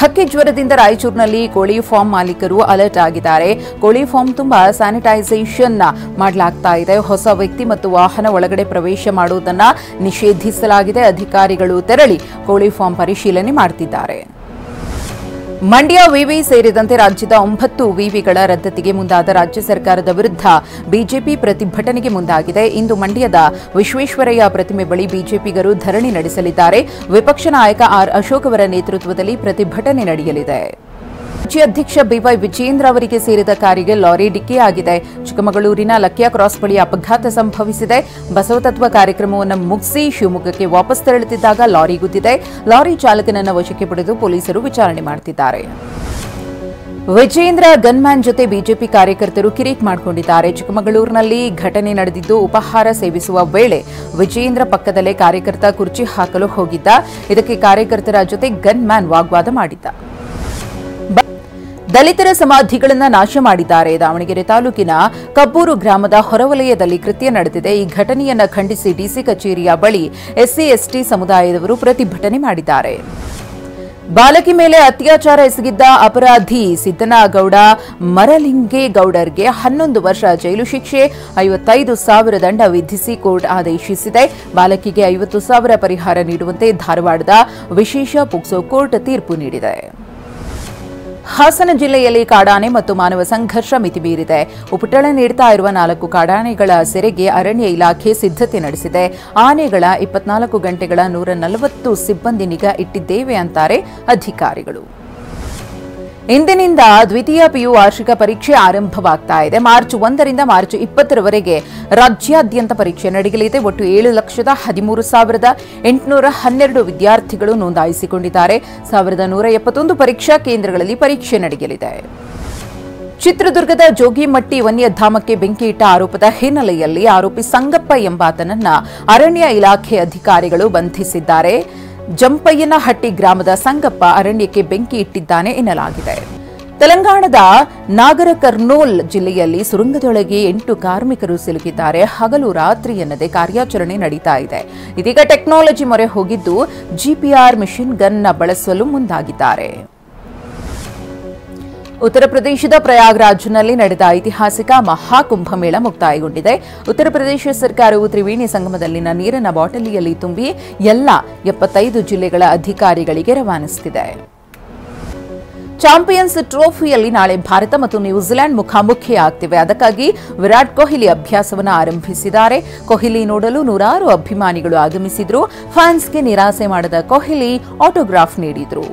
ಹಕ್ಕಿ ಜ್ವರದಿಂದ ರಾಯಚೂರಿನಲ್ಲಿ ಕೋಳಿ ಫಾರ್ಮ್ ಮಾಲೀಕರು ಅಲರ್ಟ್ ಆಗಿದ್ದಾರೆ. ಕೋಳಿ ಫಾರ್ಮ್ ತುಂಬಾ ಸ್ಯಾನಿಟೈಸೇಷನ್ ಮಾಡಲಾಗ್ತಾ ಇದೆ. ಹೊಸ ವ್ಯಕ್ತಿ ಮತ್ತು ವಾಹನ ಒಳಗಡೆ ಪ್ರವೇಶ ಮಾಡುವುದನ್ನು ನಿಷೇಧಿಸಲಾಗಿದೆ. ಅಧಿಕಾರಿಗಳು ತೆರಳಿ ಕೋಳಿ ಫಾರ್ಮ್ ಪರಿಶೀಲನೆ ಮಾಡುತ್ತಿದ್ದಾರೆ. ಮಂಡ್ಯ ವಿವಿ ಸೇರಿದಂತೆ ರಾಜ್ಯದ 9 ವಿವಿಗಳ ರದ್ದತಿಗೆ ಮುಂದಾದ ರಾಜ್ಯ ಸರ್ಕಾರದ ವಿರುದ್ಧ ಬಿಜೆಪಿ ಪ್ರತಿಭಟನೆಗೆ ಮುಂದಾಗಿದೆ. ಇಂದು ಮಂಡ್ಯದ ವಿಶ್ವೇಶ್ವರಯ್ಯ ಪ್ರತಿಮೆ ಬಳಿ ಬಿಜೆಪಿಗರು ಧರಣಿ ನಡೆಸಲಿದ್ದಾರೆ. ವಿಪಕ್ಷ ನಾಯಕ ಆರ್ ಅಶೋಕ್ ಅವರ ನೇತೃತ್ವದಲ್ಲಿ ಪ್ರತಿಭಟನೆ ನಡೆಯಲಿದೆ. ರಾಜ್ಯಾಧ್ಯಕ್ಷ ಬಿವೈ ವಿಜೇಂದ್ರ ಅವರಿಗೆ ಸೇರಿದ ಕಾರಿಗೆ ಲಾರಿ ಡಿಕ್ಕಿಯಾಗಿದೆ. ಚಿಕ್ಕಮಗಳೂರಿನ ಲಕ್ಕಿಯ ಕ್ರಾಸ್ ಬಳಿ ಅಪಘಾತ ಸಂಭವಿಸಿದೆ. ಬಸವತತ್ವ ಕಾರ್ಯಕ್ರಮವನ್ನು ಮುಗಿಸಿ ಶಿವಮೊಗ್ಗಕ್ಕೆ ವಾಪಸ್ ತೆರಳುತ್ತಿದ್ದಾಗ ಲಾರಿ ಗುದ್ದಿದೆ. ಲಾರಿ ಚಾಲಕನನ್ನು ವಶಕ್ಕೆ ಪಡೆದು ಪೊಲೀಸರು ವಿಚಾರಣೆ ಮಾಡುತ್ತಿದ್ದಾರೆ. ವಿಜೇಂದ್ರ ಗನ್ಮ್ಯಾನ್ ಜೊತೆ ಬಿಜೆಪಿ ಕಾರ್ಯಕರ್ತರು ಕಿರಿಕ್ ಮಾಡಿಕೊಂಡಿದ್ದಾರೆ. ಚಿಕ್ಕಮಗಳೂರಿನಲ್ಲಿ ಘಟನೆ ನಡೆದಿದ್ದು, ಉಪಹಾರ ಸೇವಿಸುವ ವೇಳೆ ವಿಜೇಂದ್ರ ಪಕ್ಕದಲ್ಲೇ ಕಾರ್ಯಕರ್ತ ಕುರ್ಚಿ ಹಾಕಲು ಹೋಗಿದ್ದ. ಇದಕ್ಕೆ ಕಾರ್ಯಕರ್ತರ ಜೊತೆ ಗನ್ಮ್ಯಾನ್ ವಾಗ್ವಾದ ಮಾಡಿದ್ದ. ದಲಿತರ ಸಮಾಧಿಗಳನ್ನು ನಾಶ ಮಾಡಿದ್ದಾರೆ. ದಾವಣಗೆರೆ ತಾಲೂಕಿನ ಕಬ್ಬೂರು ಗ್ರಾಮದ ಹೊರವಲಯದಲ್ಲಿ ಕೃತ್ಯ ನಡೆದಿದೆ. ಈ ಘಟನೆಯನ್ನು ಖಂಡಿಸಿ ಡಿಸಿ ಕಚೇರಿಯ ಬಳಿ ಎಸ್ಸಿ ಎಸ್ಟಿ ಸಮುದಾಯದವರು ಪ್ರತಿಭಟನೆ ಮಾಡಿದ್ದಾರೆ. ಬಾಲಕಿ ಮೇಲೆ ಅತ್ಯಾಚಾರ ಎಸಗಿದ್ದ ಅಪರಾಧಿ ಸಿದ್ದನಗೌಡ ಮರಲಿಂಗೇಗೌಡರ್ಗೆ 11 ವರ್ಷ ಜೈಲು ಶಿಕ್ಷೆ, 55,000 ದಂಡ ವಿಧಿಸಿ ಕೋರ್ಟ್ ಆದೇಶಿಸಿದೆ. ಬಾಲಕಿಗೆ 50,000 ಪರಿಹಾರ ನೀಡುವಂತೆ ಧಾರವಾಡದ ವಿಶೇಷ ಪೋಕ್ಸೋ ಕೋರ್ಟ್ ತೀರ್ಪು ನೀಡಿದೆ. ಹಾಸನ ಜಿಲ್ಲೆಯಲ್ಲಿ ಕಾಡಾನೆ ಮತ್ತು ಮಾನವ ಸಂಘರ್ಷ ಮಿತಿಮೀರಿದೆ. ಉಪಟಳ ನೀಡುತ್ತಾ ಇರುವ 4 ಕಾಡಾನೆಗಳ ಸೆರೆಗೆ ಅರಣ್ಯ ಇಲಾಖೆ ಸಿದ್ಧತೆ ನಡೆಸಿದೆ. ಆನೆಗಳ 24 ಗಂಟೆಗಳ 140 ಸಿಬ್ಬಂದಿ ನಿಗಾ ಇಟ್ಟಿದ್ದೇವೆ ಅಂತಾರೆ ಅಧಿಕಾರಿಗಳು. ಇಂದಿನಿಂದ ದ್ವಿತೀಯ ಪಿಯು ವಾರ್ಷಿಕ ಪರೀಕ್ಷೆ ಆರಂಭವಾಗ್ತಾ ಇದೆ. ಮಾರ್ಚ್ 1ರಿಂದ ಮಾರ್ಚ್ 20ರವರೆಗೆ ರಾಜ್ಯಾದ್ಯಂತ ಪರೀಕ್ಷೆ ನಡೆಯಲಿದೆ. ಒಟ್ಟು 7,13,812 ವಿದ್ಯಾರ್ಥಿಗಳು ನೋಂದಾಯಿಸಿಕೊಂಡಿದ್ದಾರೆ. 1,171 ಪರೀಕ್ಷಾ ಕೇಂದ್ರಗಳಲ್ಲಿ ಪರೀಕ್ಷೆ ನಡೆಯಲಿದೆ. ಚಿತ್ರದುರ್ಗದ ಜೋಗಿಮಟ್ಟಿ ವನ್ಯಧಾಮಕ್ಕೆ ಬೆಂಕಿ ಇಟ್ಟ ಆರೋಪದ ಹಿನ್ನೆಲೆಯಲ್ಲಿ ಆರೋಪಿ ಸಂಗಪ್ಪ ಎಂಬಾತನನ್ನ ಅರಣ್ಯ ಇಲಾಖೆ ಅಧಿಕಾರಿಗಳು ಬಂಧಿಸಿದ್ದಾರೆ. ಜಂಪಯ್ಯನಹಟ್ಟಿ ಗ್ರಾಮದ ಸಂಗಪ್ಪ ಅರಣ್ಯಕ್ಕೆ ಬೆಂಕಿ ಇಟ್ಟಿದ್ದಾನೆ ಎನ್ನಲಾಗಿದೆ. ತೆಲಂಗಾಣದ ನಾಗರಕರ್ನೂಲ್ ಜಿಲ್ಲೆಯಲ್ಲಿ ಸುರಂಗದೊಳಗೆ 8 ಕಾರ್ಮಿಕರು ಸಿಲುಕಿದ್ದಾರೆ. ಹಗಲು ರಾತ್ರಿ ಎನ್ನದೆ ಕಾರ್ಯಾಚರಣೆ ನಡೀತಾ ಇದೆ. ಇದೀಗ ಟೆಕ್ನಾಲಜಿ ಮೊರೆ ಹೋಗಿದ್ದು ಜಿಪಿಆರ್ ಮಿಷನ್ ಗನ್ ಬಳಸಲು ಮುಂದಾಗಿದ್ದಾರೆ. ಉತ್ತರ ಪ್ರದೇಶದ ಪ್ರಯಾಗ್ರಾಜ್ನಲ್ಲಿ ನಡೆದ ಐತಿಹಾಸಿಕ ಮಹಾಕುಂಭಮೇಳ ಮುಕ್ತಾಯಗೊಂಡಿದೆ. ಉತ್ತರ ಪ್ರದೇಶ ಸರ್ಕಾರವು ತ್ರಿವೇಣಿ ಸಂಗಮದಲ್ಲಿನ ನೀರನ್ನು ಬಾಟಲಿಯಲ್ಲಿ ತುಂಬಿ ಎಲ್ಲ 75 ಜಿಲ್ಲೆಗಳ ಅಧಿಕಾರಿಗಳಿಗೆ ರವಾನಿಸುತ್ತಿದೆ. ಚಾಂಪಿಯನ್ಸ್ ಟ್ರೋಫಿಯಲ್ಲಿ ನಾಳೆ ಭಾರತ ಮತ್ತು ನ್ಯೂಜಿಲೆಂಡ್ ಮುಖಾಮುಖಿಯಾಗ್ತಿವೆ. ಅದಕ್ಕಾಗಿ ವಿರಾಟ್ ಕೊಹ್ಲಿ ಅಭ್ಯಾಸವನ್ನು ಆರಂಭಿಸಿದ್ದಾರೆ. ಕೊಹ್ಲಿ ನೋಡಲು ನೂರಾರು ಅಭಿಮಾನಿಗಳು ಆಗಮಿಸಿದ್ರು. ಫ್ಯಾನ್ಸ್ಗೆ ನಿರಾಸೆ ಮಾಡದ ಕೊಹ್ಲಿ ಆಟೋಗ್ರಾಫ್ ನೀಡಿದ್ರು.